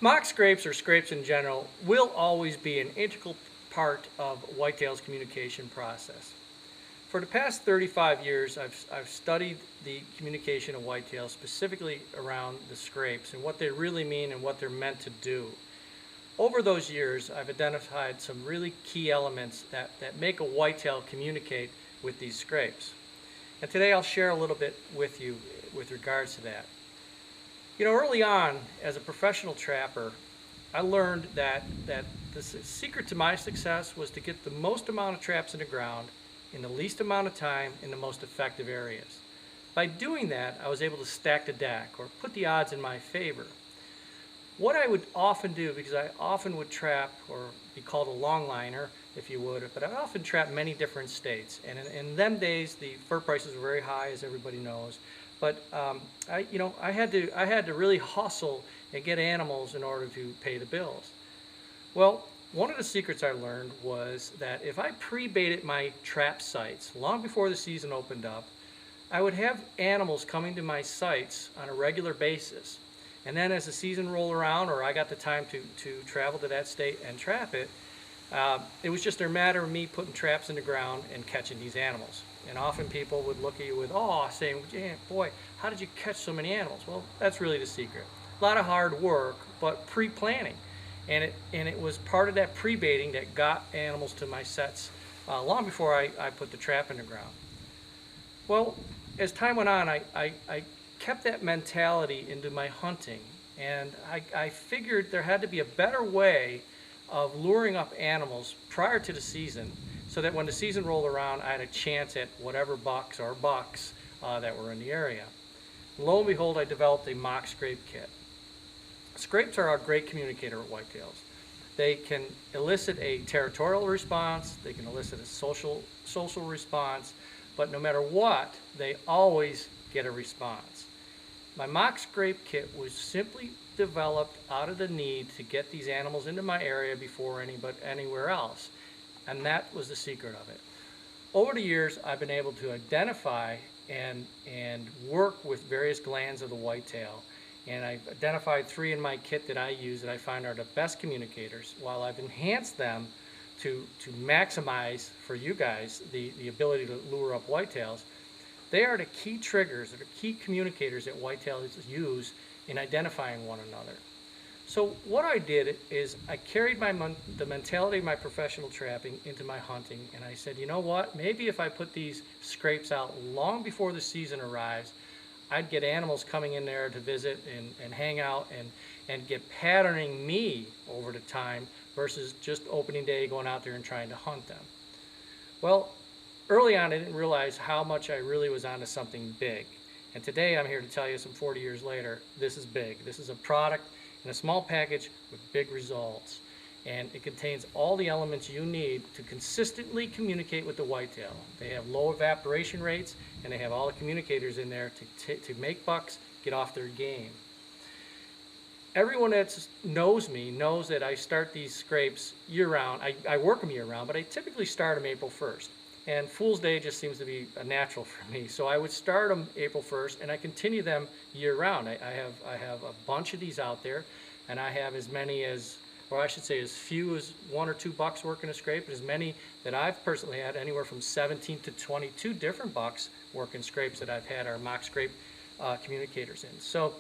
Mock scrapes or scrapes in general will always be an integral part of whitetail's communication process. For the past 35 years, I've studied the communication of whitetails, specifically around the scrapes and what they really mean and what they're meant to do. Over those years, I've identified some really key elements that make a whitetail communicate with these scrapes. And today I'll share a little bit with you with regards to that. You know, early on, as a professional trapper, I learned that the secret to my success was to get the most amount of traps in the ground in the least amount of time in the most effective areas. By doing that, I was able to stack the deck or put the odds in my favor. What I would often do, because I often would trap, or be called a long liner, if you would, but I often trap many different states. And in them days, the fur prices were very high, as everybody knows. But I had to really hustle and get animals in order to pay the bills. Well, one of the secrets I learned was that if I pre-baited my trap sites long before the season opened up, I would have animals coming to my sites on a regular basis. And then as the season rolled around, or I got the time to travel to that state and trap it, it was just a matter of me putting traps in the ground and catching these animals. And often people would look at you with awe, saying, "Yeah, boy, how did you catch so many animals?" Well, that's really the secret. A lot of hard work, but pre-planning. And it was part of that pre-baiting that got animals to my sets long before I put the trap in the ground. Well, as time went on, I kept that mentality into my hunting, and I figured there had to be a better way of luring up animals prior to the season, so that when the season rolled around, I had a chance at whatever bucks that were in the area. Lo and behold, I developed a mock scrape kit. Scrapes are a great communicator with whitetails. They can elicit a territorial response, they can elicit a social response, but no matter what, they always get a response. My mock scrape kit was simply developed out of the need to get these animals into my area before anywhere else. And that was the secret of it. Over the years, I've been able to identify and work with various glands of the whitetail. And I've identified 3 in my kit that I use that I find are the best communicators, while I've enhanced them to maximize for you guys the ability to lure up whitetails. They are the key triggers, or the key communicators that whitetails use in identifying one another. So what I did is I carried the mentality of my professional trapping into my hunting, and I said, you know what, maybe if I put these scrapes out long before the season arrives, I'd get animals coming in there to visit and hang out and get patterning me over the time versus just opening day going out there and trying to hunt them. Well, early on I didn't realize how much I really was onto something big. And today I'm here to tell you, some 40 years later, this is big. This is a product in a small package with big results. And it contains all the elements you need to consistently communicate with the whitetail. They have low evaporation rates, and they have all the communicators in there to make bucks get off their game. Everyone that knows me knows that I start these scrapes year-round. I work them year-round, but I typically start them April 1st. And Fool's Day just seems to be a natural for me. So I would start them April 1st, and I continue them year-round. I have a bunch of these out there, and I have as many as, or I should say as few as 1 or 2 bucks working a scrape, but as many that I've personally had, anywhere from 17 to 22 different bucks working scrapes that I've had our mock scrape communicators in. So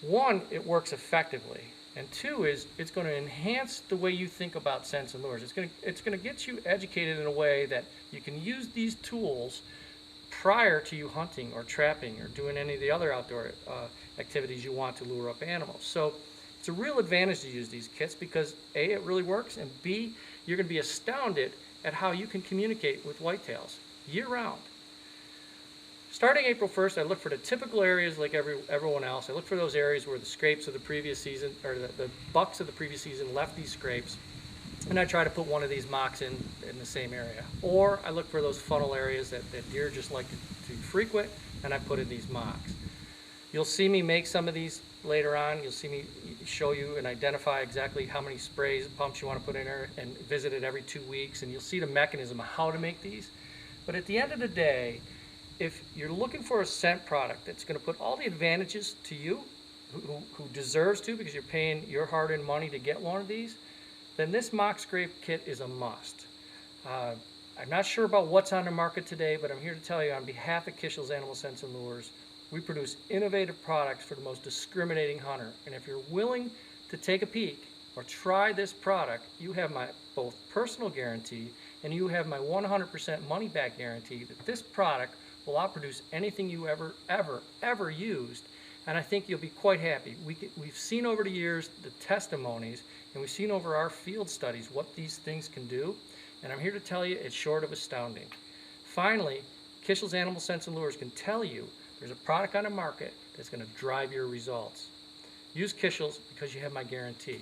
1, it works effectively, and 2 is it's going to enhance the way you think about scents and lures. It's going to get you educated in a way that you can use these tools prior to you hunting or trapping or doing any of the other outdoor activities you want to lure up animals. So it's a real advantage to use these kits because A, it really works, and B, you're going to be astounded at how you can communicate with whitetails year-round. Starting April 1st, I look for the typical areas like everyone else. I look for those areas where the scrapes of the previous season, or the bucks of the previous season left these scrapes, and I try to put one of these mocks in the same area. Or I look for those funnel areas that deer just like to frequent, and I put in these mocks. You'll see me make some of these later on. You'll see me show you and identify exactly how many sprays and pumps you want to put in there, and visit it every 2 weeks, and you'll see the mechanism of how to make these. But at the end of the day, if you're looking for a scent product that's going to put all the advantages to you who deserves to, because you're paying your hard-earned money to get one of these, then this mock scrape kit is a must. I'm not sure about what's on the market today, but I'm here to tell you on behalf of Kishels Animal Scents and Lures, we produce innovative products for the most discriminating hunter. And if you're willing to take a peek or try this product, you have my both personal guarantee and you have my 100% money back guarantee that this product will outproduce anything you ever used. And I think you'll be quite happy. We've seen over the years the testimonies, and we've seen over our field studies what these things can do. And I'm here to tell you it's short of astounding. Finally, Kishels Animal Scents and Lures can tell you there's a product on the market that's going to drive your results. Use Kishels because you have my guarantee.